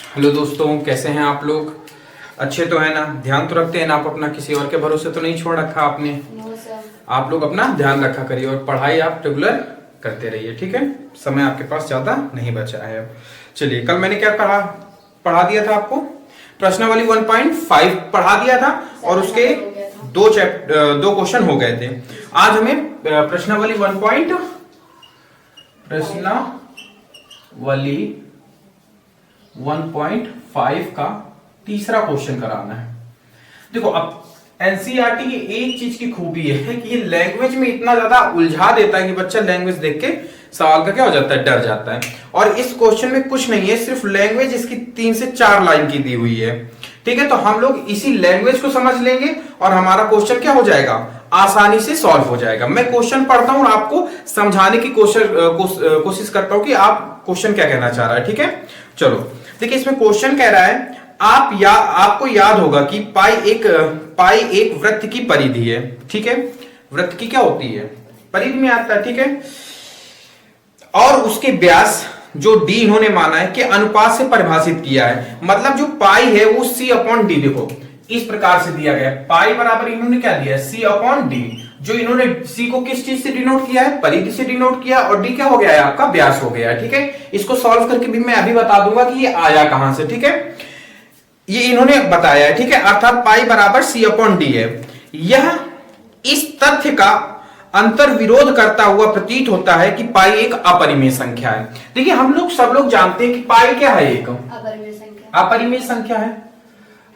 Hello दोस्तों, कैसे हैं आप लोग? अच्छे तो है ना? ध्यान तो रखते हैं ना आप अपना? किसी और के भरोसे तो नहीं छोड़ रखा आपने? No sir. आप लोग अपना ध्यान रखा करिए और पढ़ाई आप रेगुलर करते रहिए, ठीक है? समय आपके पास ज्यादा नहीं बचा है अब। चलिए, कल मैंने क्या पढ़ा दिया था आपको? प्रश्नावली 1.5 पढ़ा दिया था और उसके दो क्वेश्चन हो गए थे। आज हमें प्रश्नावली 1.5 का तीसरा क्वेश्चन कराना है। देखो, अब एनसीईआरटी की एक चीज की खूबी है कि ये लैंग्वेज में इतना ज्यादा उलझा देता है कि बच्चा लैंग्वेज देख के सवाल का क्या हो जाता है, डर जाता है। और इस क्वेश्चन में कुछ नहीं है, सिर्फ लैंग्वेज इसकी 3 से 4 लाइन की दी हुई है, ठीक है? तो हम लोग इसी लैंग्वेज को समझ लेंगे और हमारा क्वेश्चन क्या हो जाएगा, आसानी से सॉल्व हो जाएगा। मैं क्वेश्चन पढ़ता हूं और आपको समझाने की कोशिश करता हूं कि आप क्वेश्चन क्या कहना चाह रहा है, ठीक है? चलो देखिए, इसमें क्वेश्चन कह रहा है आपको याद होगा कि पाई एक वृत्त की परिधि है, ठीक है? वृत्त की क्या होती है, परिधि में आता है, ठीक है? और उसके व्यास जो डी इन्होंने माना है के अनुपात से परिभाषित किया है। मतलब जो पाई है वो C/D, देखो इस प्रकार से दिया गया है। पाई बराबर इन्होंने क्या दिया है, C/D। जो इन्होंने C को किस चीज से डिनोट किया है, परिधि से डिनोट किया, और D क्या हो गया है, आपका व्यास हो गया है, ठीक है? इसको सॉल्व करके भी मैं अभी बता दूंगा कि ये आया कहां से, ठीक है? ये इन्होंने बताया है, ठीक है? अर्थात पाई बराबर C/D है। यह इस तथ्य का अंतर विरोध करता हुआ प्रतीत होता है कि पाई एक अपरिमेय संख्या है। देखिए, हम लोग सब लोग जानते हैं कि पाई क्या है, एक अपरिमेय संख्या। अपरिमेय संख्या है।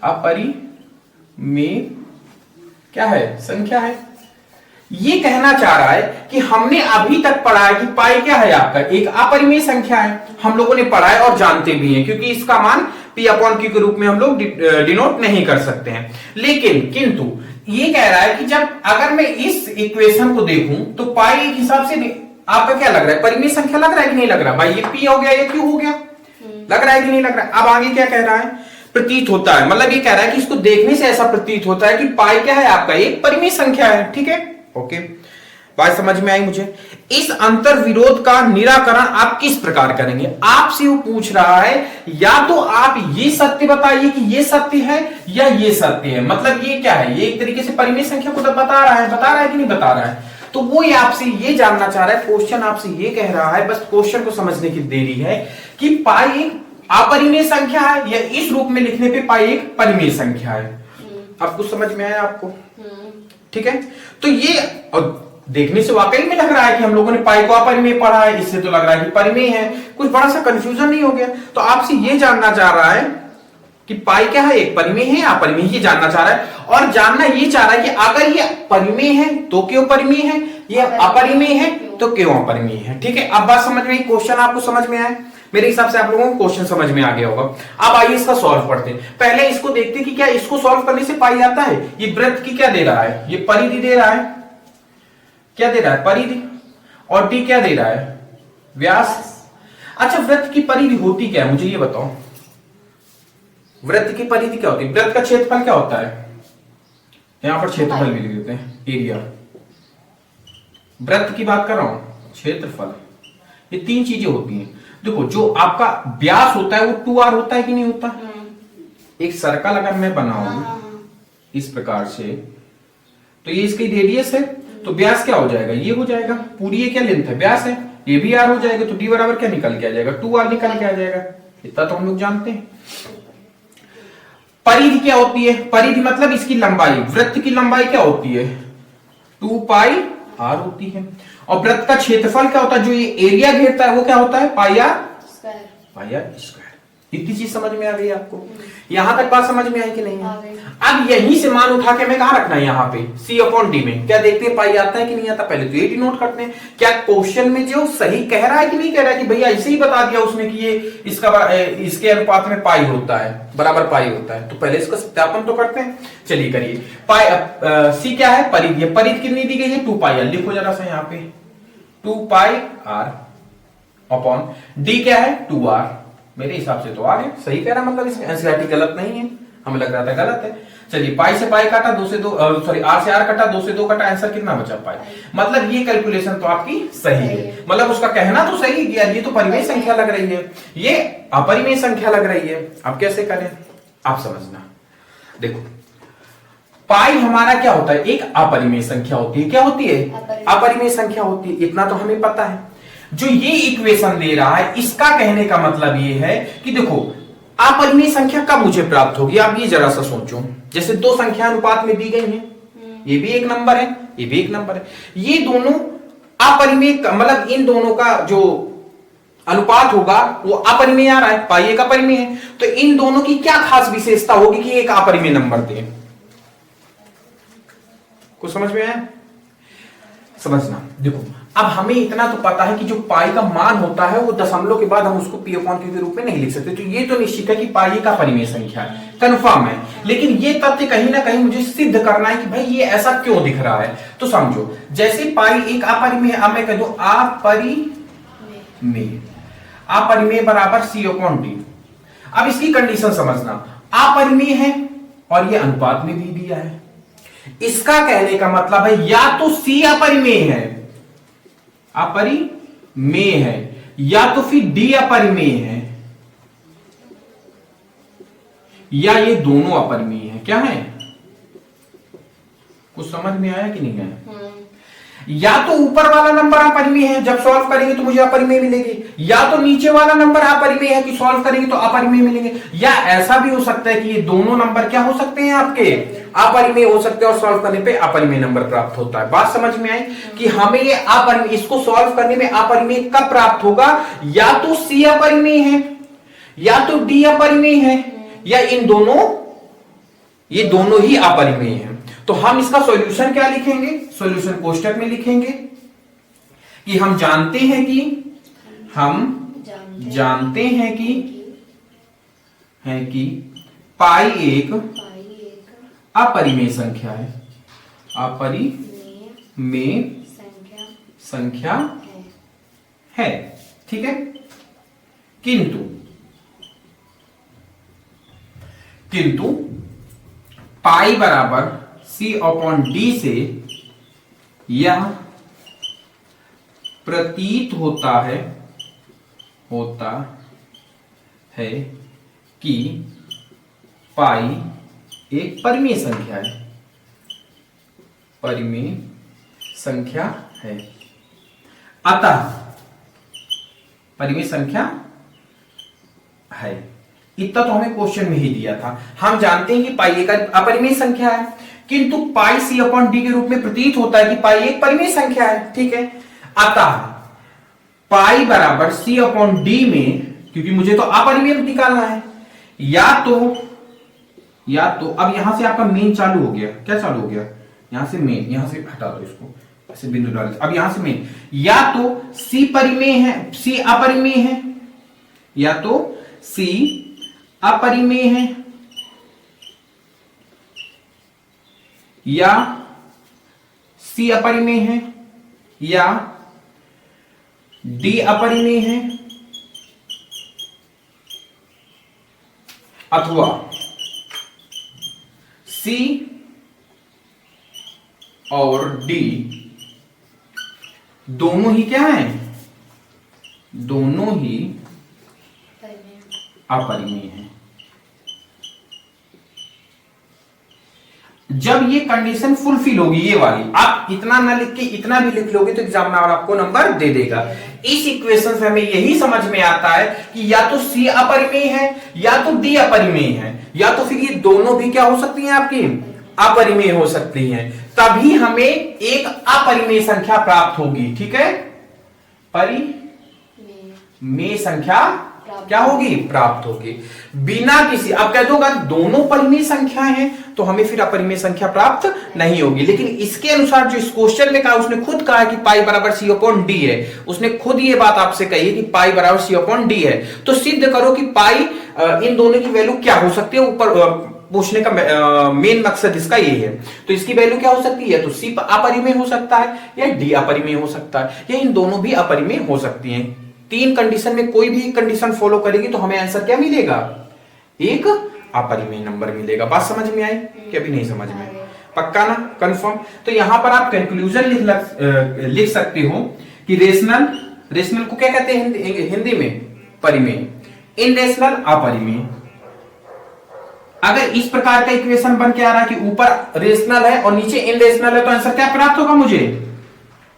अपरिमेय क्या है, संख्या है। ये कहना चाह रहा है कि हमने अभी तक पढ़ा है कि पाई क्या है, आपका एक अपरिमेय संख्या है। हम लोगों ने पढ़ा है और जानते भी हैं, क्योंकि इसका मान P/Q के रूप में हम लोग डिनोट नहीं कर सकते हैं। लेकिन किंतु ये कह रहा है कि जब अगर मैं इस इक्वेशन को देखूं तो पाई एक हिसाब से आपका क्या लग रहा है, परिमेय संख्या लग रहा है कि नहीं लग रहा? भाई ये P हो गया, ये Q हो गया, लग रहा है कि नहीं लग रहा है? अब आगे क्या कह रहा है, प्रतीत होता है, मतलब ये कह रहा है कि इसको देखने से ऐसा प्रतीत होता है कि पाई क्या है, आपका एक परिमेय संख्या है, ठीक है? ओके, बात समझ में आई मुझे? इस अंतर विरोध का निराकरण आप किस प्रकार करेंगे? आपसे वो पूछ रहा है, या तो आप ये सत्य बताइए कि ये सत्य है या ये सत्य है। मतलब ये क्या है, ये एक तरीके से परिमेय संख्या को तो बता रहा है कि नहीं बता रहा है? तो वो ये आपसे ये जानना चाह रहा है, क्वेश्चन आपसे ये कह रहा है, बस क्वेश्चन को समझने की देरी है कि पाई एक अपरिमेय संख्या है या इस रूप में लिखने पे पाई एक परिमेय संख्या है। अब कुछ समझ में आया आपको? ठीक है, तो ये देखने से वाकई में लग रहा है कि हम लोगों ने पाई को अपरिमेय पढ़ा है, इससे तो लग रहा है कि परिमेय है। कुछ बड़ा सा कंफ्यूजन नहीं हो गया? तो आपसे ये जानना चाह रहा है कि पाई क्या है, एक परिमेय है या अपरिमेय, ये जानना चाह रहा है। और जानना ये चाह रहा है कि अगर ये परिमेय है तो क्यों परिमेय है, ये अपरिमेय है तो क्यों अपरिमेय है, ठीक है? अब बात समझ में आई, क्वेश्चन आपको समझ में आया? मेरे हिसाब से आप लोगों को क्वेश्चन समझ में आ गया होगा। अब आइए इसका सॉल्व करते हैं। पहले इसको देखते हैं कि क्या इसको सॉल्व करने से पाई आता है। ये वृत्त की क्या दे रहा है, ये परिधि दे रहा है, क्या दे रहा है, परिधि, और डी क्या दे रहा है, व्यास। अच्छा, वृत्त की परिधि होती क्या है, मुझे ये बताओ। वृत्त की परिधि क्या होती है? वृत्त का क्षेत्रफल क्या होता है? यहां पर क्षेत्रफल भी लिख देते हैं, एरिया। वृत्त की बात कर रहा हूं, क्षेत्रफल, ये 3 चीजें होती हैं। देखो, जो आपका व्यास होता है वो 2r होता है कि नहीं होता? एक सर्कल अगर मैं बनाऊं इस प्रकार से, तो ये इसकी रेडियस है, तो व्यास क्या हो जाएगा, ये हो जाएगा। पूरी ये क्या लेंथ है, व्यास है, ये भी r हो जाएगा, तो d बराबर क्या निकल के आ जाएगा, 2r निकल के आ जाएगा। इतना तो हम लोग जानते हैं। परिधि क्या होती है? परिधि मतलब इसकी लंबाई, वृत्त की लंबाई क्या होती है, 2πr होती है। और वृत्त का क्षेत्रफल क्या होता है, जो ये एरिया घेरता है वो क्या होता है, पाई आर स्क्वायर। इतनी चीज समझ में आ गई आपको? यहां तक बात समझ में आई कि नहीं? अब यहीं से मान उठा के हमें कहां रखना है, यहाँ पे C/D में। क्या देखते हैं, पाई आता है कि नहीं आता? पहले तो ये डिनोट करते हैं, क्या क्वेश्चन में जो सही कह रहा है कि नहीं कह रहा है कि भैया ऐसे ही बता दिया उसने कि ये इसके अनुपात में पाई होता है, बराबर पाई होता है। तो पहले इसका सत्यापन तो करते हैं। चलिए करिए। पाई C क्या है, परिधि। परिधि कितनी दी गई है, 2πr। लिखो जरा सा यहाँ पे 2πr अपॉन D क्या है, 2r। मेरे हिसाब से तो आ गया, सही कह रहा, मतलब इसमें एनसीईआरटी गलत नहीं है, हमें लग रहा था गलत है। चलिए पाई से पाई काटा, 2 से 2 सॉरी आर से आर कटा, 2 से 2 कटा, आंसर कितना बचा? पाई। मतलब ये कैलकुलेशन तो आपकी सही है, मतलब उसका कहना तो सही कि यार ये तो परिमेय संख्या लग रही है, ये अपरिमेय संख्या लग रही है। अब कैसे करें आप समझना। देखो पाई हमारा क्या होता है? एक अपरिमेय संख्या होती है। क्या होती है? अपरिमेय संख्या होती है, इतना तो हमें पता है। जो ये इक्वेशन दे रहा है इसका कहने का मतलब ये है कि देखो अपरिमेय संख्या कब मुझे प्राप्त होगी, आप ये जरा सा सोचो। जैसे दो संख्या अनुपात में दी गई है, ये भी एक नंबर है, ये भी एक नंबर है, ये दोनों अपरिमेय, मतलब इन दोनों का जो अनुपात होगा वो अपरिमेय आ रहा है, पाई एक अपरिमेय है, तो इन दोनों की क्या खास विशेषता होगी कि एक अपरिमेय नंबर दे? कुछ समझ में आया? समझना। देखो अब हमें इतना तो पता है कि जो पाई का मान होता है वो दशमलव के बाद हम उसको पी अपॉन क्यू के रूप में नहीं लिख सकते, तो ये तो निश्चित है कि पाई का परिमेय संख्या है, कंफर्म है। लेकिन ये तथ्य कहीं ना कहीं मुझे सिद्ध करना है कि भाई ये ऐसा क्यों दिख रहा है। तो समझो जैसे पाई एक अपरिमेय, अब मैं कह दूं अपरिमेय, अपरिमेय बराबर सी अपॉन डी। अब इसकी कंडीशन समझना, अपरिमेय है और ये अनुपात में भी दिया है, इसका कहने का मतलब है या तो सी अपरिमेय है, अपरिमेय है, या तो फिर डी अपरिमेय है, या ये दोनों अपरिमेय है। क्या है? कुछ समझ में आया कि नहीं आया? या तो ऊपर वाला नंबर अपरिमेय है, जब सॉल्व करेंगे तो मुझे अपरिमेय मिलेगी, या तो नीचे वाला नंबर अपरिमेय है कि सॉल्व करेंगे तो अपरिमेय मिलेंगे, या ऐसा भी हो सकता है कि ये दोनों नंबर क्या हो सकते हैं आपके अपरिमेय हो सकते हैं और सॉल्व करने पे अपरिमेय नंबर प्राप्त होता है। बात समझ में आई कि हमें ये अपरिमेय, इसको सॉल्व करने में अपरिमेय कब प्राप्त होगा? या तो सी अपरिमेय है, या तो डी अपरिमेय है, या इन दोनों, ये दोनों ही अपरिमेय है। तो हम इसका सॉल्यूशन क्या लिखेंगे? सॉल्यूशन कोष्टक में लिखेंगे कि हम जानते हैं कि पाई एक अपरिमेय संख्या है, अपरिमेय संख्या है, ठीक है। किंतु पाई बराबर सी अपॉन डी से यह प्रतीत होता है कि पाई एक परिमेय संख्या है, परिमेय संख्या है। अतः परिमेय संख्या है, इतना तो हमें क्वेश्चन में ही दिया था। हम जानते हैं कि पाई एक अपरिमेय संख्या है, किंतु पाई सी अपॉन डी के रूप में प्रतीत होता है कि पाई एक परिमेय संख्या है, ठीक है। अतः पाई बराबर सी अपॉन डी में, क्योंकि मुझे तो अपरिमेय निकालना है, या तो अब यहां से आपका मेन चालू हो गया। क्या चालू हो गया? यहां से मेन, यहां से हटा दो इसको, ऐसे बिंदु डाल। अब यहां से मेन, या तो सी परिमेय है, सी अपरिमेय है, या तो सी अपरिमेय है, या सी अपरिमेय है, या डी अपरिमेय है, अथवा सी और डी दोनों ही क्या है? दोनों ही अपरिमेय है। जब ये कंडीशन फुलफिल होगी, ये वाली, आप इतना ना लिख के इतना भी लिख लोगे तो एग्जामिनर आपको नंबर दे देगा। इस इक्वेशन से हमें यही समझ में आता है कि या तो सी अपरिमेय है, या तो डी अपरिमेय है, या तो फिर ये दोनों भी क्या हो सकती हैं आपकी? अपरिमेय हो सकती हैं। तभी हमें एक अपरिमेय संख्या प्राप्त होगी, ठीक है। परिमेय संख्या क्या होगी? प्राप्त होगी, बिना किसी, अब कह दूंगा दोनों परिमेय संख्याएं हैं तो हमें फिर अपरिमेय संख्या प्राप्त नहीं होगी। लेकिन इसके अनुसार जो इस क्वेश्चन में कहा, उसने खुद कहा कि पाई बराबर सी अपॉन डी है, उसने खुद ये बात आपसे कही है कि पाई बराबर सी अपॉन डी है। तो सिद्ध करो कि पाई इन दोनों की वैल्यू क्या हो सकती है। ऊपर पूछने का मेन मकसद इसका ये है। तो इसकी वैल्यू क्या हो सकती है? तो सी अपरिमेय हो सकता है, या डी अपरिमेय हो सकता है, या इन दोनों भी अपरिमेय हो सकती हैं। तीन कंडीशन में कोई भी कंडीशन फॉलो करेगी तो हमें आंसर क्या मिलेगा? एक अपरिमेय नंबर मिलेगा। बात समझ में आई कि अभी नहीं समझ में? पक्का ना, कंफर्म? तो यहां पर आप कंक्लूजन लिख सकते हो कि रेशनल को क्या कहते हैं हिंदी में? परिमेय। इनरेशनल अपरिमेय। अगर इस प्रकार का इक्वेशन बन के आ रहा है कि ऊपर रेशनल है और नीचे इनरेशनल है, तो आंसर क्या प्राप्त होगा मुझे?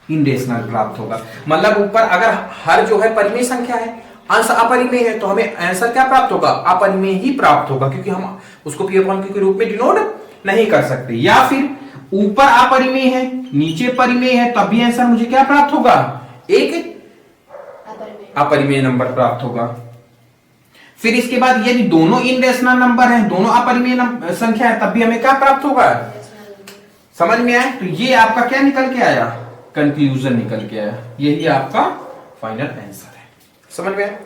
इनरेशनल प्राप्त होगा। मतलब ऊपर अगर हर जो है परिमेय संख्या है, अंश अपरिमेय है, तो हमें आंसर क्या प्राप्त होगा? अपरिमेय ही प्राप्त होगा, क्योंकि हम उसको p अपॉन q के रूप में डिनोट नहीं कर सकते। या फिर ऊपर अपरिमेय है, नीचे परिमेय है, तब भी आंसर मुझे क्या प्राप्त होगा? एक अपरिमेय नंबर प्राप्त होगा। फिर इसके बाद यदि दोनों इनरेशनल नंबर हैं, दोनों अपरिमेय संख्या है, तब भी हमें क्या प्राप्त होगा? समझ में आया? तो ये आपका क्या निकल के आया? कंक्लूजन निकल के आया। यही आपका फाइनल आंसर है। समझ में आया?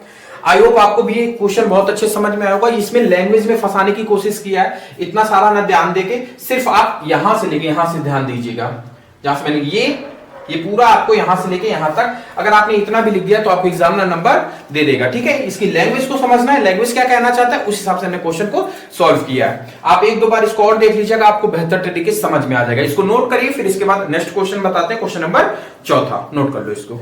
आई होप आपको भी ये क्वेश्चन बहुत अच्छे समझ में आया होगा। इसमें लैंग्वेज में फंसाने की कोशिश किया है, इतना सारा ना ध्यान देके, सिर्फ आप यहां से लेके यहां से ध्यान दीजिएगा। जहां से मैंने ये पूरा आपको यहां से लेके यहां तक, अगर आपने इतना भी लिख दिया तो आपको एग्जामिनर नंबर दे देगा। ठीक है, इसकी लैंग्वेज को समझना है, लैंग्वेज क्या कहना चाहता है, उस हिसाब से हमने क्वेश्चन को सॉल्व किया है। आप एक दो बार इसको और देख लीजिएगा, आपको बेहतर तरीके से समझ में आ जाएगा। इसको नोट करिए, फिर इसके बाद नेक्स्ट क्वेश्चन बताते हैं, क्वेश्चन नंबर 4। नोट कर लो इसको।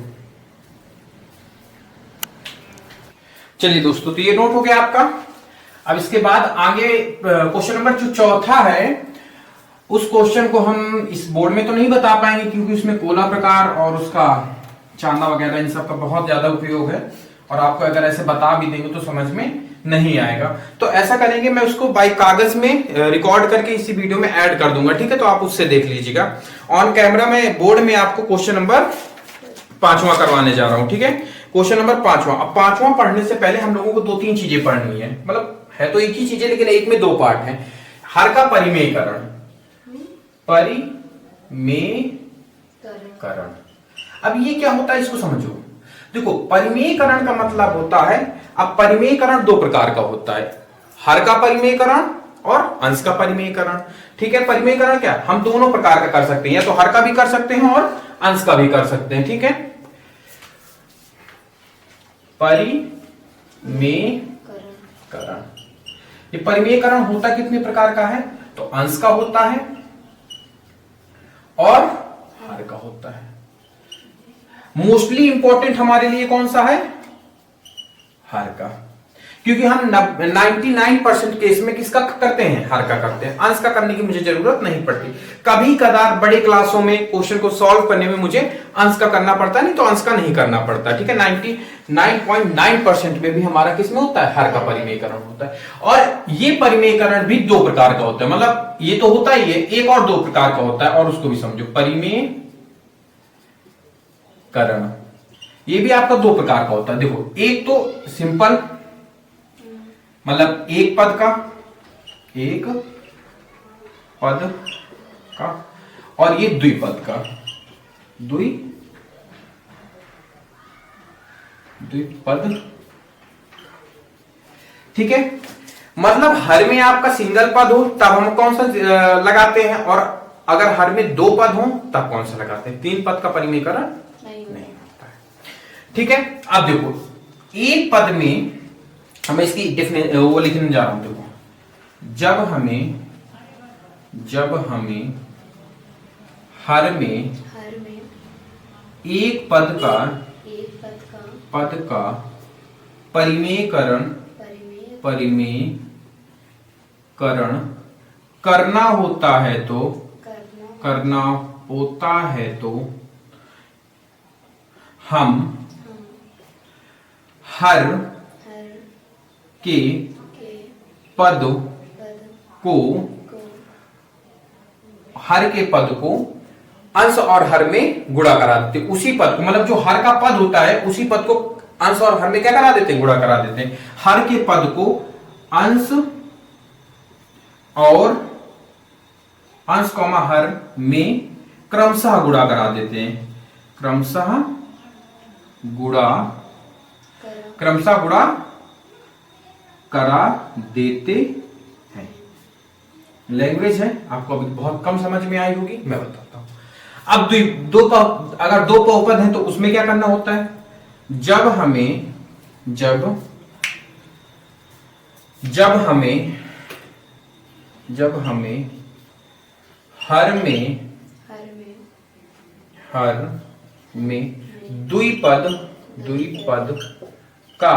चलिए दोस्तों, तो ये नोट हो गया आपका। अब इसके बाद आगे क्वेश्चन नंबर जो 4 है, उस क्वेश्चन को हम इस बोर्ड में तो नहीं बता पाएंगे, क्योंकि उसमें कोला प्रकार और उसका चांदा वगैरह इन सब का बहुत ज्यादा उपयोग है, और आपको अगर ऐसे बता भी देंगे तो समझ में नहीं आएगा। तो ऐसा करेंगे, मैं उसको बाई कागज में रिकॉर्ड करके इसी वीडियो में ऐड कर दूंगा। ठीक है, तो आप उससे देख लीजिएगा। ऑन कैमरा में बोर्ड में आपको क्वेश्चन नंबर 5वां करवाने जा रहा हूं। ठीक है, क्वेश्चन नंबर 5वां। अब 5वां पढ़ने से पहले हम लोगों को 2-3 चीजें पढ़नी है। मतलब है तो एक ही चीजें, लेकिन एक में 2 पार्ट है। हर का परिमेयकरण, परिमेयकरण। अब ये क्या होता है, इसको समझो। देखो, परिमेयकरण का मतलब होता है, अब परिमेयकरण 2 प्रकार का होता है, हर का परिमेयकरण और अंश का परिमेयकरण। ठीक है, परिमेयकरण क्या, हम दोनों प्रकार का कर सकते हैं, या तो हर का भी कर सकते हैं और अंश का भी कर सकते हैं। ठीक है, परिमेयकरण, ये परिमेयकरण होता कितने प्रकार का है, तो अंश का होता है और हर का होता है। मोस्टली इंपॉर्टेंट हमारे लिए कौन सा है, हर का, क्योंकि हम 99% केस में किसका करते हैं, हर का करते हैं। अंश का करने की मुझे जरूरत नहीं पड़ती। कभी कदार बड़े क्लासों में क्वेश्चन को सॉल्व करने में मुझे अंश का करना पड़ता है, नहीं तो अंश का नहीं करना पड़ता। ठीक है, 99.9% में भी हमारा किसमें होता है, हर का परिमेयकरण होता है। और ये परिमेयकरण भी 2 प्रकार का होता है, मतलब ये तो होता ही है, एक और 2 प्रकार का होता है, और उसको भी समझो। परिमेयकरण ये भी आपका 2 प्रकार का होता है। देखो, एक तो सिंपल, मतलब एक पद का, और ये द्विपद का, द्विपद। ठीक है, मतलब हर में आपका सिंगल पद हो तब हम कौन सा लगाते हैं, और अगर हर में 2 पद हो तब कौन सा लगाते हैं। 3 पद का परिमेयकरण नहीं होता है। ठीक है, अब देखो, एक पद में हमें इसकी वो लिखने जा रहा हूं। देखो, जब हमें हर में एक पद का परिमेयकरण करना होता है तो हम हर के पद को अंश और हर में गुणा करा देते। उसी पद को, मतलब जो हर का पद होता है उसी पद को अंश और हर में क्या करा देते हैं, गुणा करा देते हैं। हर के पद को अंश हर में क्रमशः गुणा करा देते हैं, क्रमशः गुणा करा देते हैं। लैंग्वेज है, आपको अभी बहुत कम समझ में आई होगी, मैं बताता हूं। अब अगर 2 बहुपद हैं तो उसमें क्या करना होता है, जब हमें जब हमें हर में द्विपद का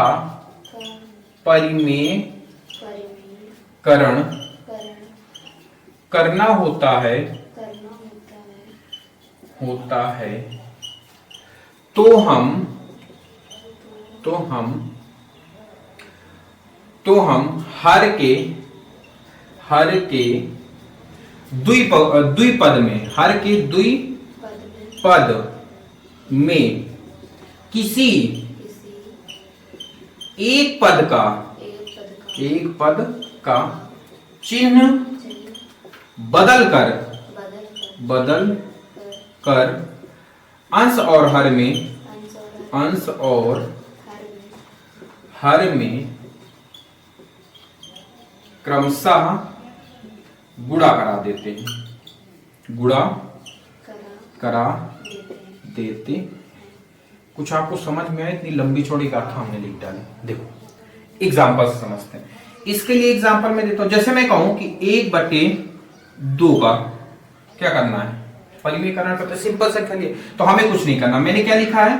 परिमेयकरण करना होता है तो हम हर के द्विपद में किसी एक पद का चिन्ह बदल कर अंश और हर में क्रमशः गुणा करा देते हैं। कुछ आपको समझ में आए? इतनी लंबी चौड़ी गाथा हमने लिख डाली। देखो एग्जाम्पल से समझते हैं। इसके लिए एग्जाम्पल में देता हूं। जैसे मैं कहूं कि 1/2 का क्या करना है, परिमेयकरण करते, सिंपल से लिए तो हमें कुछ नहीं करना। मैंने क्या लिखा है,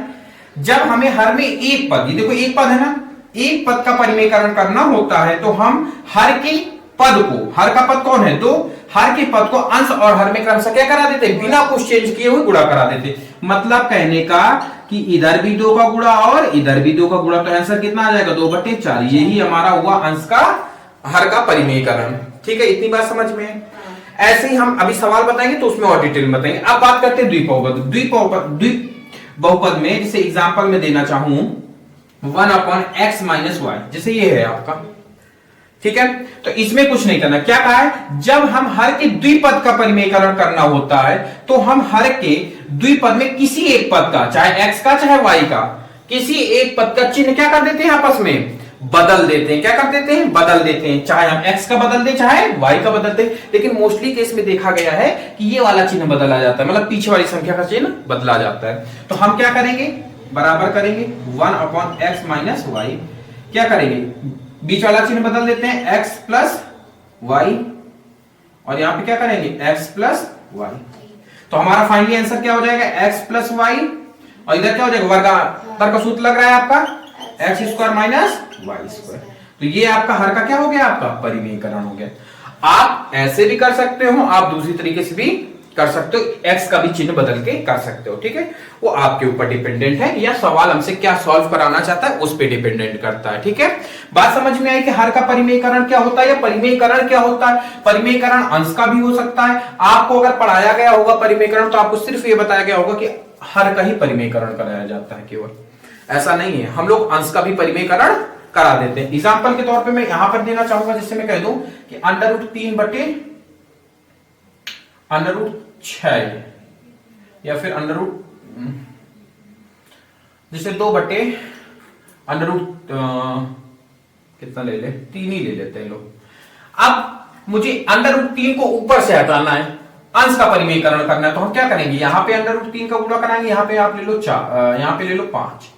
जब हमें हर में एक पद, ये देखो एक पद है ना, एक पद का परिमेयकरण करना होता है तो हम हर के पद को, हर का पद कौन है 2, हर के पद को अंश और हर में क्रमशः क्या करा देते, बिना कुछ चेंज किए हुए गुणा करा देते। मतलब कहने का कि इधर भी 2 का गुणा और इधर भी 2 का गुणा, तो आंसर कितना आ जाएगा 2/4। यही हमारा हुआ अंश का हर का परिमेयकरण। ठीक है, इतनी बात समझ में। ऐसे ही हम अभी सवाल बताएंगे तो उसमें और डिटेल में बताएंगे। अब बात करते हैं द्विबहुपद में। जैसे एग्जांपल में देना चाहूं 1/x - y, जैसे ये है आपका। ठीक है, तो इसमें कुछ नहीं करना। क्या कहा है, जब हम हर के द्विपद का परिमेयकरण करना होता है तो हम हर के द्विपद में किसी एक पद का, चाहे x का चाहे y का, किसी एक पद का चिन्ह क्या कर देते हैं, आपस में बदल देते हैं। क्या कर देते हैं, बदल देते हैं। चाहे हम x का बदल दें चाहे y का बदलते हैं। लेकिन मोस्टली केस में देखा गया है कि ये वाला चिन्ह बदला जाता है, मतलब पीछे वाली संख्या का चिन्ह बदला जाता है। तो हम क्या करेंगे, बराबर करेंगे 1/x - y। क्या करेंगे, बीच वाला चिन्ह बदल देते हैं x + y, और यहां पे क्या करेंगे x + y। तो हमारा फाइनली आंसर क्या हो जाएगा, x + y, और इधर क्या हो जाएगा, वर्गाकार का सूत्र लग रहा है आपका x² - y²। तो ये आपका हर का क्या हो गया, आपका परिमेयकरण हो गया। आप ऐसे भी कर सकते हो, आप दूसरी तरीके से भी कर सकते हो, x का भी चिन्ह बदल के कर सकते हो। ठीक है, वो आपके ऊपर डिपेंडेंट है, या सवाल हमसे क्या सॉल्व कराना चाहता है उस पे डिपेंडेंट करता है। ठीक है, बात समझ में आई कि हर का परिमेयकरण क्या होता है या परिमेयकरण क्या होता है। परिमेयकरण अंश का भी हो सकता है। आपको अगर पढ़ाया गया होगा परिमेयकरण तो आपको सिर्फ ये बताया गया होगा कि हर का ही परिमेयकरण कराया जाता है, केवल ऐसा नहीं है। हम लोग अंश का भी परिमेयकरण करा देते हैं। एग्जाम्पल के तौर पे मैं यहां पर देना चाहूंगा, जैसे मैं कह दूं कि √3/√6 या फिर जैसे 2/√, कितना ले ले, 3 ही ले लेते हैं लोग। अब मुझे √3 को ऊपर से हटाना है, अंश का परिमेयकरण करना है, तो हम क्या करेंगे, यहां पे √3 का गुणा कराएंगे, यहां पे आप ले लो 4, यहां पे ले लो 5,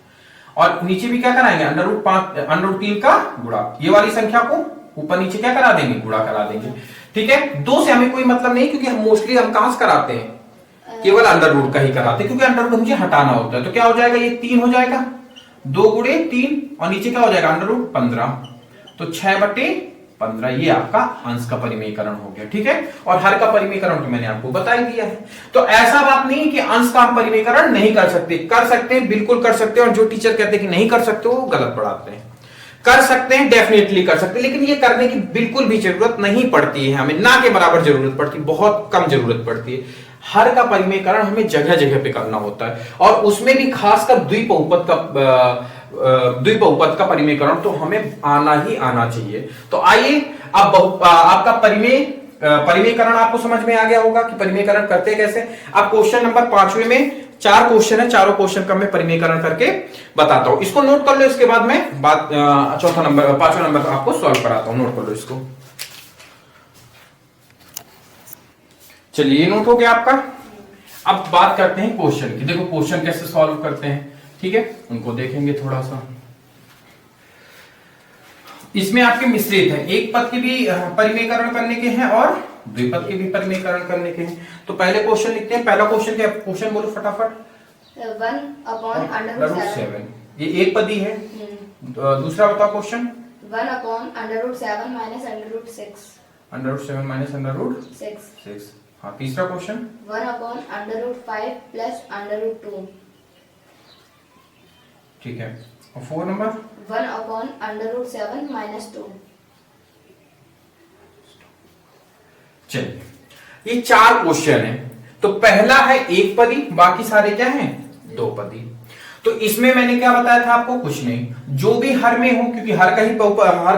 और नीचे भी क्या कराएंगे √3 का गुणा। ये वाली संख्या को ऊपर नीचे क्या करा देंगे, गुणा करा देंगे। ठीक है, 2 से हमें कोई मतलब नहीं, क्योंकि हम मोस्टली हम कहां से कराते हैं, केवल √√ का ही कराते हैं, क्योंकि √√ मुझे हटाना होता है। तो क्या हो जाएगा, ये 3 हो जाएगा, 2 × 3, और नीचे क्या हो जाएगा √15, तो 6/15। ये आपका अंश का परिमेयकरण हो गया। ठीक है, और हर का परिमेयकरण तो मैंने आपको बता ही दिया है। तो ऐसा बात नहीं कि अंश का हम परिमेयकरण नहीं कर सकते, कर सकते हैं, बिल्कुल कर सकते हैं। और जो टीचर कहते हैं कि नहीं कर सकते, वो गलत पढ़ाते हैं। कर सकते हैं, डेफिनेटली कर सकते हैं, लेकिन ये करने की बिल्कुल भी जरूरत नहीं पड़ती है हमें, ना के बराबर जरूरत पड़ती है, बहुत कम जरूरत पड़ती है। हर का परिमेयकरण हमें जगह जगह पे करना होता है, और उसमें भी खासकर द्विबहुपद का परिमेयकरण तो हमें आना ही आना चाहिए। तो आइए, अब आपका परिमेयकरण आपको समझ में आ गया होगा कि परिमेयकरण करते कैसे। अब क्वेश्चन नंबर 5वें में 4 क्वेश्चन है, चारों क्वेश्चन का मैं परिमेयकरण करके बताता हूं। इसको नोट कर लो, इसके बाद मैं पांचवा नंबर आपको सॉल्व कराता हूं। नोट कर लो इसको। चलिए, ये नोट हो गया आपका। अब बात करते हैं क्वेश्चन की। देखो क्वेश्चन कैसे सॉल्व करते हैं, ठीक है, उनको देखेंगे थोड़ा सा। इसमें आपके मिश्रित है, एक पद के भी परिमेयकरण करने के हैं और द्विपद के भी परिमेयकरण करने के हैं। तो पहले क्वेश्चन लिखते हैं। पहला क्वेश्चन क्या, क्वेश्चन बोलो फटाफट। 1/√7 ये एक पदी है। दूसरा बताओ क्वेश्चन। 1/√7 माइनस √6 √7 -√6। हाँ, तीसरा क्वेश्चन 1/√5 प्लस √2। ठीक है। और 4 नंबर 1/√7 माइनस 2। चलिए, ये 4 क्वेश्चन है। तो पहला है एक पदी, बाकी सारे क्या हैं, 2 पदी। तो इसमें मैंने क्या बताया था आपको, कुछ नहीं, जो भी हर में हो, क्योंकि हर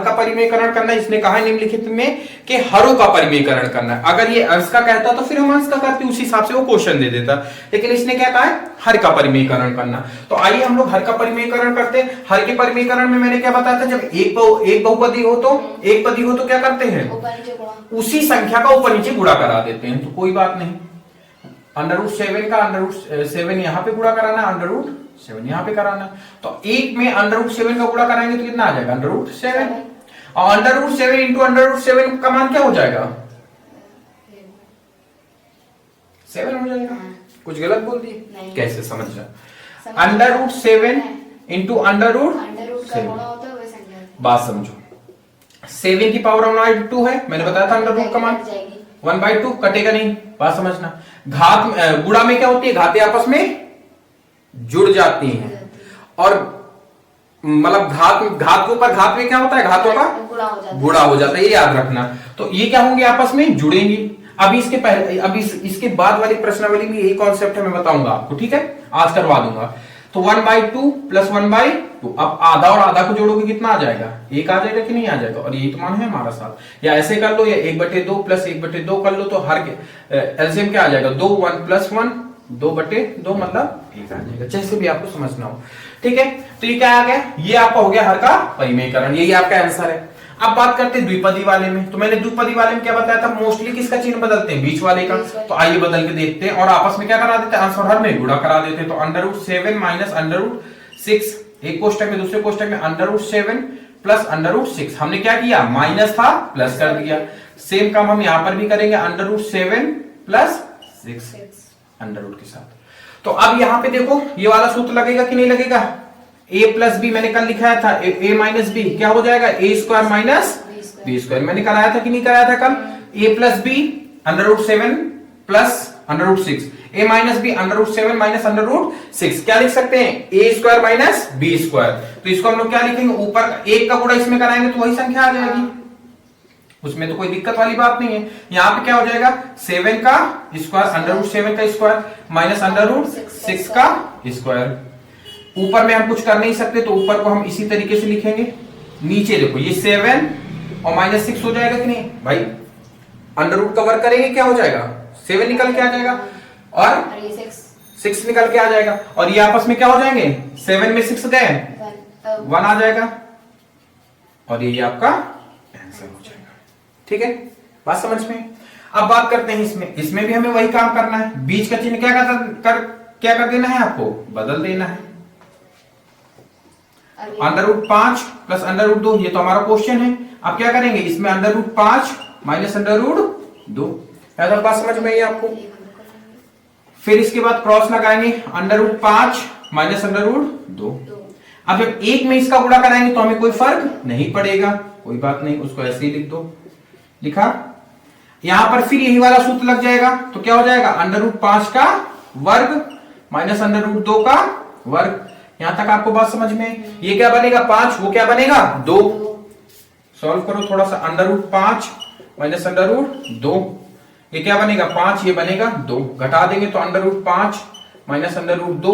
का परिमेयकरण करना, इसने कहा निम्नलिखित में कि हरों का परिमेयकरण करना है। अगर ये अंश का कहता तो फिर हम अंश का करते, उस हिसाब से वो क्वेश्चन दे देता, लेकिन इसने क्या कहा है, हर का परिमेयकरण करना। तो आइए हम लोग हर का परिमेयकरण करते हैं। हर के परिमेयकरण में मैंने क्या बताया था, जब एक बहुपदी हो तो एक पदी हो तो क्या करते हैं, उसी संख्या का ऊपर नीचे गुणा करा देते हैं। तो कोई बात नहीं, √7 का √7 यहाँ पे गुणा कराना, √7 यहाँ पे कराना। तो एक में √7 का गुणा कराएंगे तो कितना आ जाएगा, √7। और √7 इंटू √7 का मान क्या हो जाएगा, 7 हो जाएगा। कुछ गलत बोल दिए, कैसे समझ जा, √7 इंटू √7। बात समझो, 7 की पावर 1/2 है, मैंने बताया था √ का मान 1/2, कटेगा नहीं। बात समझना, घात गुणा में क्या होती है, घातें आपस में जुड़ जाती हैं, और मतलब घात के ऊपर घात में क्या होता है, घातों का गुणा हो जाता है, ये याद रखना। तो ये क्या होंगे, आपस में जुड़ेंगी। अभी इसके पहले, अभी इसके बाद वाली प्रश्नावली में यही कॉन्सेप्ट है, मैं बताऊंगा आपको, ठीक है, आज करवा दूंगा। तो 1/2 प्लस 1/2, अब आधा और आधा को जोड़ोगे कितना आ जाएगा, 1 आ जाएगा कि नहीं आ जाएगा, और यही तो मान है हमारा साथ। या ऐसे कर लो, या 1/2 प्लस 1/2 कर लो, तो हर एलसीएम क्या आ जाएगा, 2 1 प्लस 1 2/2 मतलब 1 आ जाएगा, जैसे भी आपको समझना हो, ठीक है। तो ये क्या आ गया, ये आपका हो गया हर का परिमेयकरण, यही आपका आंसर है। अब बात करते हैं द्विपदी वाले में। तो मैंने द्विपदी वाले में क्या बताया था, मोस्टली किसका चिन्ह बदलते हैं, बीच वाले का। तो आइए बदल के देखते हैं, और आपस में क्या करा देते हैं, अंश और हर में गुणा करा देते हैं। तो √7 माइनस √6, एक कोष्टक में, दूसरे कोष्टक में √7 प्लस √6। हमने क्या किया, माइनस था प्लस कर दिया। सेम काम हम यहां पर भी करेंगे, √7 प्लस 6 √ के साथ। तो अब यहां पे देखो, ये वाला सूत्र लगेगा कि नहीं लगेगा, a प्लस बी मैंने कल लिखाया था, a माइनस बी क्या हो जाएगा, a² माइनस b²। मैंने कराया था कि नहीं कराया था कल, a plus B √7 plus √6, a minus B √7 minus √6। क्या लिख सकते हैं, a² माइनस b²। तो इसको हम लोग क्या लिखेंगे, ऊपर एक का गुणा इसमें कराएंगे तो वही संख्या आ जाएगी, उसमें तो कोई दिक्कत वाली बात नहीं है। यहाँ पे क्या हो जाएगा, 7 का स्क्वायर √7 का स्क्वायर माइनस √6 का स्क्वायर। ऊपर में हम कुछ कर नहीं सकते, तो ऊपर को हम इसी तरीके से लिखेंगे। नीचे देखो, ये 7 और माइनस 6 हो जाएगा कि नहीं भाई, √ का वर्ग करेंगे क्या हो जाएगा, 7 निकल के आ जाएगा और 6 निकल के आ जाएगा, और ये आपस में क्या हो जाएंगे, 7 में 6 गए 1 आ जाएगा, और ये आपका आंसर हो जाएगा, ठीक है। बात समझ में। अब बात करते हैं इसमें भी हमें वही काम करना है। बीच का चिन्ह क्या कर देना है, आपको बदल देना है। √5 प्लस √2, ये तो हमारा क्वेश्चन है। अब क्या करेंगे, इसमें √5 माइनस √2। ऐसा बात समझ में आई आपको। फिर इसके बाद क्रॉस लगाएंगे, √5 माइनस √2। अब जब एक में इसका गुणा कराएंगे तो हमें कोई फर्क नहीं पड़ेगा, कोई बात नहीं, उसको ऐसे ही लिख दो। लिखा, यहां पर फिर यही वाला सूत्र लग जाएगा, तो क्या हो जाएगा, √5 का वर्ग माइनस √2 का वर्ग। यहां तक आपको बात समझ में। ये क्या बनेगा, 5, वो क्या बनेगा, 2। सॉल्व करो थोड़ा सा, √5 माइनस √2, ये क्या बनेगा, 5, ये बनेगा 2। घटा देंगे तो √5 माइनस √2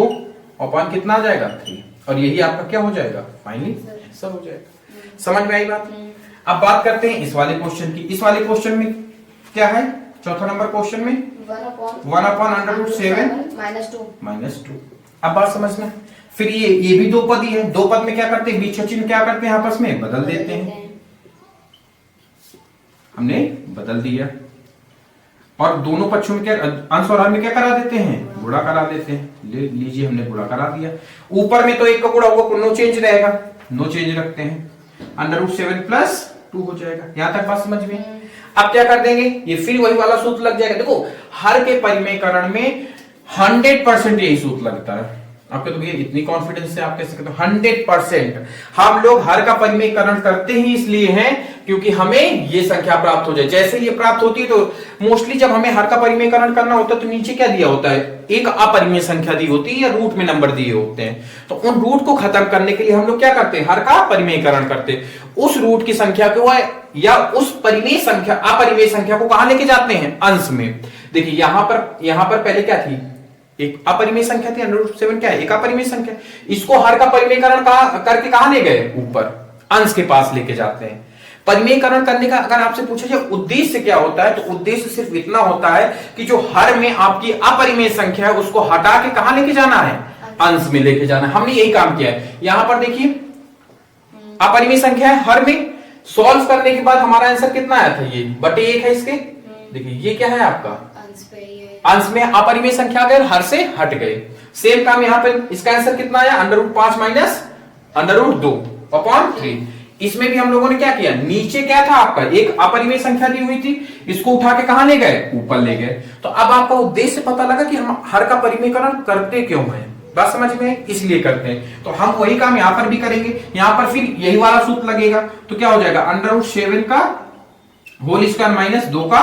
और 5 कितना आ जाएगा, 3। और यही आपका क्या हो जाएगा, फाइनली आंसर हो जाएगा। समझ में आई बात। अब बात करते हैं इस वाले क्वेश्चन की। इस वाले क्वेश्चन में क्या है, चौथा नंबर क्वेश्चन में 1/√7 माइनस 2। अब बात समझना। फिर ये भी 2 पद ही है, 2 पद में क्या करते हैं, बीच का चिन्ह क्या करते हैं, आपस में बदल देते हैं। हमने बदल दिया, और दोनों पक्षों में क्या, अंश और हर में क्या करा देते हैं, गुणा करा देते हैं। ले लीजिए, हमने गुणा करा दिया। ऊपर में तो 1 का गुणा होगा, नो चेंज रहेगा, नो चेंज रखते हैं। √7 प्लस 2 हो जाएगा। यहां तक बात समझ में? अब क्या कर देंगे, ये फिर वही वाला सूत्र लग जाएगा। देखो हर के परिमेयकरण में 100% यही सूत्र लगता है। आपके तो भैया इतनी कॉन्फिडेंस से आप कह सकते हो 100% हम लोग हर का परिमेयकरण करते ही इसलिए हैं क्योंकि हमें ये संख्या प्राप्त हो जाए। जैसे ये प्राप्त होती है तो मोस्टली जब हमें हर का परिमेयकरण करना होता है तो नीचे क्या दिया होता है, एक अपरिमेय संख्या दी होती है या रूट में नंबर दिए होते हैं। तो उन रूट को खत्म करने के लिए हम लोग क्या करते हैं, हर का परिमेयकरण करते हैं। उस रूट की संख्या को या उस परिमेय संख्या अपरिमेय संख्या को कहां लेके जाते हैं, अंश में। देखिए यहां पर पहले क्या थी, एक अपरिमेय संख्या थी। √7 क्या है, एक अपरिमेय संख्या। इसको हर का परिमेयकरण करके कहां ले गए, ऊपर अंश के पास लेके जाते हैं। परिमेयकरण करने का अगर आपसे पूछा जाए उद्देश्य क्या होता है, तो उद्देश्य सिर्फ इतना होता है कि जो हर में आपकी अपरिमेय संख्या है उसको हटा के कहां लेके जाना है, अंश में लेके जाना है। हमने यही काम किया है। यहां पर देखिए अपरिमेय संख्या है, हर में सॉल्व करने के बाद हमारा आंसर कितना आया था, ये बटे 1 है इसके। देखिए ये क्या है आपका अंश में अपरिमेय संख्या गए, हर से हट गए। सेम काम यहां पर, इसका आंसर कितना आया, √5 माइनस √2/3। इसमें भी हम लोगों ने क्या किया, नीचे क्या था आपका, एक अपरिमेय संख्या दी हुई थी, इसको उठा के कहां ले गए, ऊपर ले गए। तो अब आपका उद्देश्य पता लगा कि हम हर का परिमेयकरण करते क्यों है, बात समझ में, इसलिए करते हैं। तो हम वही काम यहां पर भी करेंगे। यहां पर फिर यही वाला सूत्र लगेगा, तो क्या हो जाएगा, √7 का होल स्क्वायर माइनस 2 का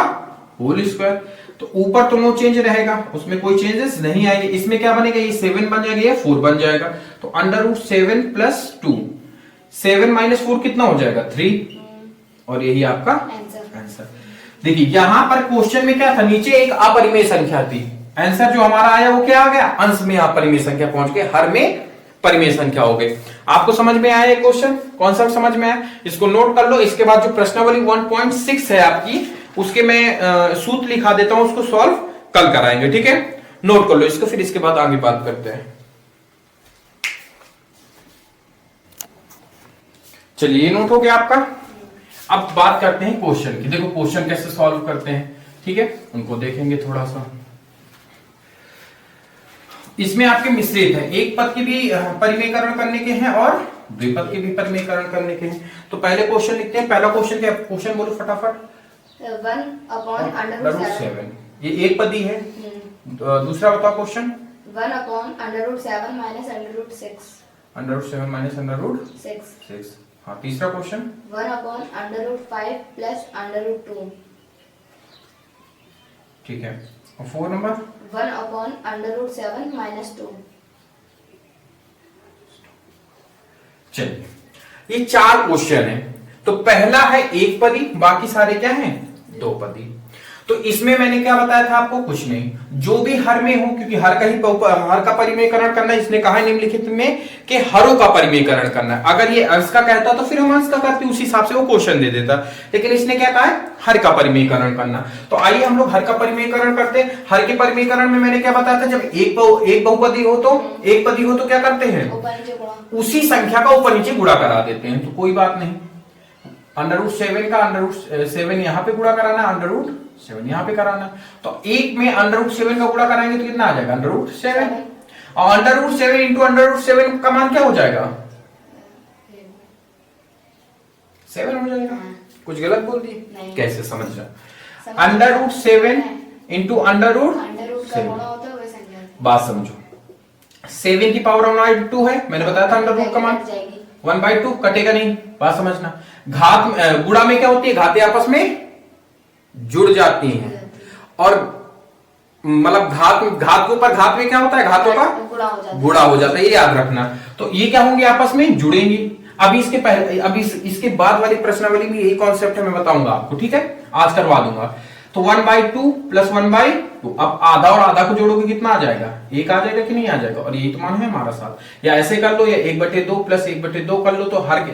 होल स्क्वायर। तो ऊपर तो नो चेंज रहेगा, उसमें कोई चेंजेस नहीं आएंगे। इसमें क्या बनेगा, ये 7 बन जाएगा, ये 4 बन जाएगा। तो √7 प्लस 2, 7 माइनस 4 कितना हो जाएगा, 3। और यही आपका आंसर। देखिए यहां पर क्वेश्चन में क्या था, नीचे एक अपरिमेय संख्या थी, आंसर जो हमारा आया वो क्या आ गया, अंश में अपरिमेय संख्या पहुंच के हर में परिमेय संख्या हो गई। आपको समझ में आया ये क्वेश्चन, कॉन्सेप्ट समझ में आया, इसको नोट कर लो। इसके बाद जो प्रश्नावली 1.6 है आपकी, उसके मैं सूत्र लिखा देता हूं, उसको सॉल्व कल कराएंगे, ठीक है। नोट कर लो इसको, फिर इसके बाद आगे बात करते हैं। चलिए नोट हो गया आपका। अब बात करते हैं क्वेश्चन की। देखो क्वेश्चन कैसे सॉल्व करते हैं, ठीक है, उनको देखेंगे थोड़ा सा। इसमें आपके मिश्रित है, एक पद के भी परिमेयकरण करने के हैं और द्विपद के भी परिमेयकरण करने के हैं। तो पहले क्वेश्चन लिखते हैं। पहला क्वेश्चन क्या, क्वेश्चन बोलो फटाफट। 1/√7, ये एक पदी है। दूसरा बताओ क्वेश्चन। 1/√7 minus √6, √7 minus √6। हाँ, तीसरा क्वेश्चन 1/√5 प्लस √2, ठीक है। और 4 नंबर 1/√7 माइनस 2। चलिए ये 4 क्वेश्चन है। तो पहला है एक पदी, बाकी सारे क्या हैं, 2 पदी। तो इसमें मैंने क्या बताया था आपको, कुछ नहीं, जो भी हर में हो, क्योंकि हर का परिमेयकरण करना है। इसने कहा है निम्नलिखित में कि हरों का परिमेयकरण करना है। अगर ये अंश का कहता तो फिर हम अंश का करते, उस हिसाब से वो क्वेश्चन दे देता। लेकिन इसने क्या कहा है, हर का परिमेयकरण करना। तो आइए हम लोग हर का परिमेयकरण करते हैं। हर के परिमेयकरण में मैंने क्या बताया था, जब एक बहुपदी हो तो एक पदी हो तो क्या करते हैं, उसी संख्या का ऊपर नीचे गुणा करा देते हैं। तो कोई बात नहीं, √7 का √7 यहां पे गुणा कराना, √7 यहां पे कराना। तो एक में √7 का गुणा कराएंगे तो कितना आ जाएगा, √7। और √7 इंटू √7 का मान क्या हो जाएगा, 7 हो जाएगा। कुछ गलत बोल दी, कैसे समझ रहा, √7 इंटू √7, बात समझो। 7 की पावर 1/2 है, मैंने बताया था √ का मान 1/2, कटेगा नहीं, बात समझना। घात गुणा में क्या होती है, घातें आपस में जुड़ जाती हैं। और मतलब घात के ऊपर घात में क्या होता है, घातों का गुणा हो जाता है, ये याद रखना। तो ये क्या होंगे, आपस में जुड़ेंगी। अभी इसके पहले, अभी इसके बाद वाली प्रश्नावली में यही कॉन्सेप्ट है, मैं बताऊंगा आपको, ठीक है, आज करवा दूंगा। तो 1/2 प्लस 1/2, अब आधा और आधा को जोड़ोगे कितना आ जाएगा, 1 आ जाएगा कि नहीं आ जाएगा। और यही तो मान है हमारा साथ। या ऐसे कर लो, या 1/2 प्लस 1/2 कर लो, तो हर के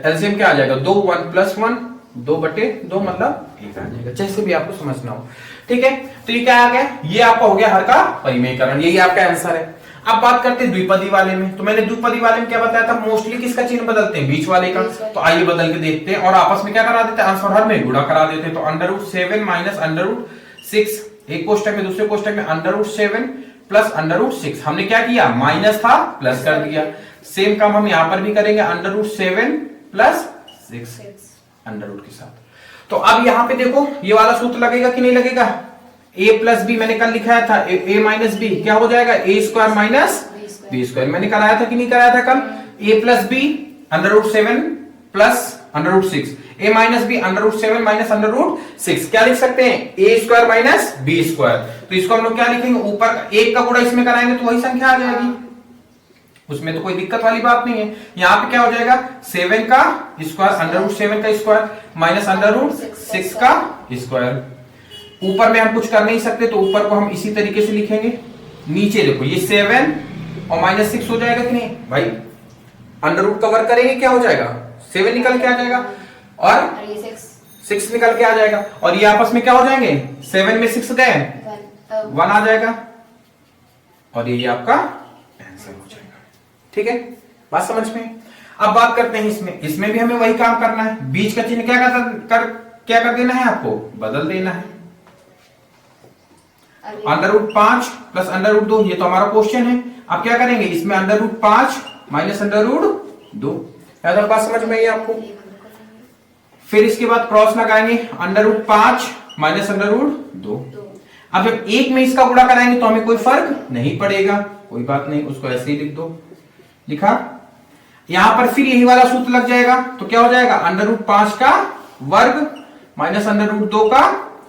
एलसीएम क्या आ जाएगा, 2 1 प्लस 1 2/2 मतलब 1 आ जाएगा। जैसे भी आपको समझना हो, ठीक है। तो ये क्या आ गया, ये आपका हो गया हर का परिमेयकरण, यही आपका आंसर है। अब बात करते हैं द्विपदी वाले में। तो मैंने द्विपदी वाले में क्या बताया था, मोस्टली किसका चिन्ह बदलते हैं, बीच वाले का। तो आइए बदल के देखते हैं, और आपस में क्या करा देते हैं, अंश और हर में गुणा करा देते हैं। तो √7 माइनस √6, एक कोष्टक में, दूसरे कोष्टक में √7 प्लस √6। हमने क्या किया, माइनस था प्लस कर दिया। सेम काम हम यहां पर भी करेंगे, √7 प्लस 6 अंडर रूट के साथ। तो अब यहां पे देखो ये वाला सूत्र लगेगा कि नहीं लगेगा, a प्लस बी मैंने कल लिखाया था, a माइनस बी क्या हो जाएगा, a square minus B square. मैंने कराया था कि नहीं कराया था कल, a plus B under root 7 plus under root 6, a minus B under root 7 minus under root 6। क्या लिख सकते हैं, a square minus B square. तो इसको हम लोग क्या लिखेंगे, ऊपर एक का गुणा इसमें कराएंगे तो वही संख्या आ जाएगी, उसमें तो कोई दिक्कत वाली बात नहीं है। यहाँ पे क्या हो जाएगा, 7 का स्क्वायर अंडर रूट 7 का स्क्वायर माइनस अंडर रूट 6 का स्क्वायर। ऊपर में हम कुछ कर नहीं सकते तो ऊपर को हम इसी तरीके से लिखेंगे। नीचे देखो ये 7 और माइनस 6 हो जाएगा कि नहीं भाई, अंडर रूट कवर करेंगे क्या हो जाएगा, 7 निकल के आ जाएगा और 6 निकल के आ जाएगा, और ये आपस में क्या हो जाएंगे, 7 में 6 गए 1 आ जाएगा, और ये आपका आंसर हो जाएगा। ठीक है, बात समझ में। अब बात करते हैं इसमें भी हमें वही काम करना है। बीच का चिन्ह क्या कर देना है, आपको बदल देना है। Under root 5 plus under root 2, ये तो हमारा क्वेश्चन है। अब क्या करेंगे, इसमें under root 5 minus under root 2। बात समझ में आई आपको। फिर इसके बाद क्रॉस लगाएंगे, under root 5 minus under root 2। अब जब एक में इसका गुणा कराएंगे तो हमें कोई फर्क नहीं पड़ेगा, कोई बात नहीं, उसको ऐसे ही लिख दो। लिखा, यहां पर फिर यही वाला सूत्र लग जाएगा, तो क्या हो जाएगा, अंडर रूट 5 का वर्ग माइनस अंडर रूट 2 का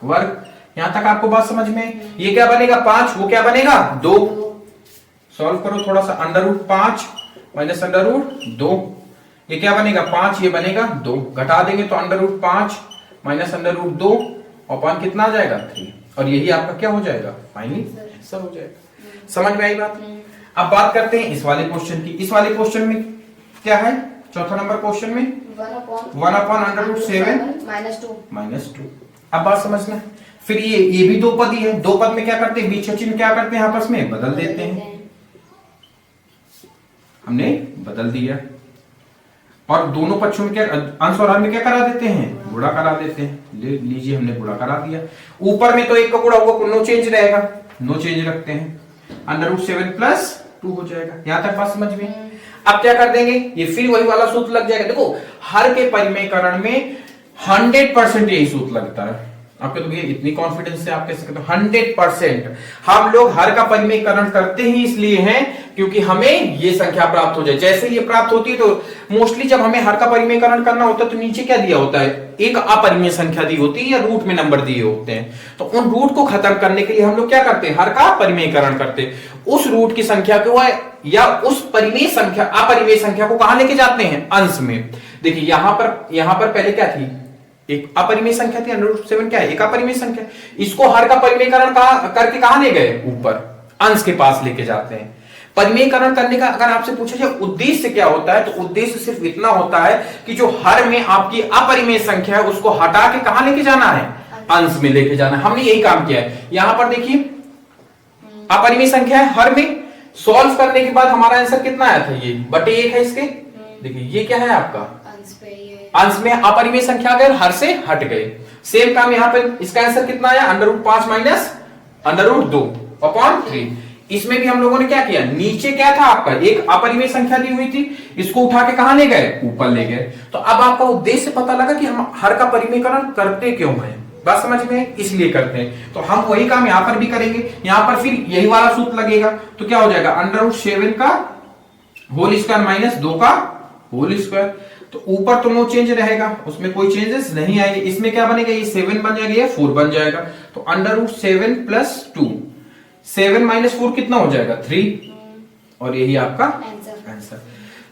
वर्ग। यहां तक आपको बात समझ में। ये क्या बनेगा 5, वो क्या बनेगा 2। सॉल्व करो थोड़ा सा, under root 5 minus under root 2, ये क्या बनेगा 5, ये बनेगा 2। घटा देंगे तो under root 5 minus under root 2 upon कितना आ जाएगा 3, और यही आपका क्या हो जाएगा, फाइनली आंसर हो जाएगा। समझ में आई बात। अब बात करते हैं इस वाले क्वेश्चन की। इस वाले क्वेश्चन में क्या है, चौथा नंबर क्वेश्चन में 1 अपॉन अंडर रूट 7 माइनस 2। अब बात समझना, फिर ये भी दो पद ही है, दो पद में क्या करते हैं, बीच का चिन्ह क्या करते हैं, आपस में बदल देते हैं। हमने बदल दिया, और दोनों पक्षों में क्या, अंश और हर में क्या करा देते हैं, गुणा करा देते हैं। ले लीजिए, हमने गुणा करा दिया। ऊपर में तो एक का गुणा हुआ, नो चेंज रहेगा, नो चेंज रखते हैं, अंडर रूट 7 प्लस 2 हो जाएगा। यहां तक बात समझ में। अब क्या कर देंगे, ये फिर वही वाला सूत्र लग जाएगा। देखो हर के परिमेयकरण में 100% यही सूत्र लगता है। आपके तो भैया इतनी कॉन्फिडेंस से आप कह सकते हो 100%। हम लोग हर का परिमेयकरण करते ही इसलिए हैं क्योंकि हमें ये संख्या प्राप्त हो जाए। जैसे ये प्राप्त होती है तो मोस्टली जब हमें हर का परिमेयकरण करना होता है तो नीचे क्या दिया होता है, एक अपरिमेय संख्या दी होती है या रूट में नंबर दिए होते हैं। तो उन रूट को खत्म करने के लिए हम लोग क्या करते हैं, हर का परिमेयकरण करते हैं। उस रूट की संख्या को या उस परिमेय संख्या अपरिमेय संख्या को कहां लेके जाते हैं, अंश में। देखिए यहां पर पहले क्या थी, एक अपरिमेय संख्या थी, अंडर रूट 7 क्या है, एक अपरिमेय संख्या। इसको हर का परिमेयकरण करके कहां ले गए, ऊपर अंश के पास लेके जाते हैं। परिमेयकरण करने का अगर आपसे पूछा जाए उद्देश्य क्या होता है, तो उद्देश्य सिर्फ इतना होता है कि जो हर में आपकी अपरिमेय संख्या है उसको हटा के कहां लेके जाना है, अंश में लेके जाना है। हमने यही काम किया है। यहां पर देखिए अपरिमेय संख्या है, हर में सॉल्व करने के बाद हमारा आंसर कितना आया था, ये बटे 1 है इसके। देखिए ये क्या है आपका अंश में अपरिमेय संख्या अगर हर से हट गए। सेम काम यहां पर, इसका आंसर कितना आया, under root 5 minus under root 2 upon 3। इसमें भी हम लोगों ने क्या किया, नीचे क्या था आपका, एक अपरिमेय संख्या दी हुई थी, इसको उठा के कहां ले गए, ऊपर ले गए। तो अब आपका उद्देश्य पता लगा कि हम हर का परिमेयकरण करते क्यों हैं, बात समझ में, इसलिए करते हैं। तो हम वही काम यहां पर भी करेंगे। यहां पर फिर यही वाला सूत्र लगेगा, तो क्या हो जाएगा, अंडर रूट 7 का होल स्क्वायर माइनस 2 का होल स्क्वायर। तो ऊपर तो नो चेंज रहेगा, उसमें कोई चेंजेस नहीं आएंगे। इसमें क्या बनेगा, ये 7 बन जाएगा, ये 4 बन जाएगा। तो अंडर रूट 7 प्लस 2, 7 माइनस 4 कितना हो जाएगा, 3, और यही आपका आंसर।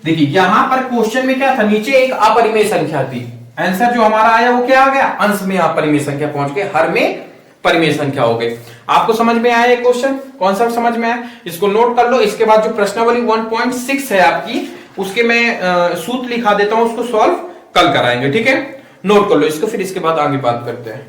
देखिए यहां पर क्वेश्चन में क्या था, नीचे एक अपरिमेय संख्या थी, आंसर जो हमारा आया वो क्या आ गया, अंश में अपरिमेय संख्या पहुंच गए, हर में परिमेय संख्या हो गई। आपको समझ में आया ये क्वेश्चन, कौन सा समझ में आया, इसको नोट कर लो। इसके बाद जो प्रश्नावली 1.6 है आपकी, उसके मैं सूत्र लिखा देता हूं, उसको सॉल्व कल कराएंगे, ठीक है। नोट कर लो इसको, फिर इसके बाद आगे बात करते हैं।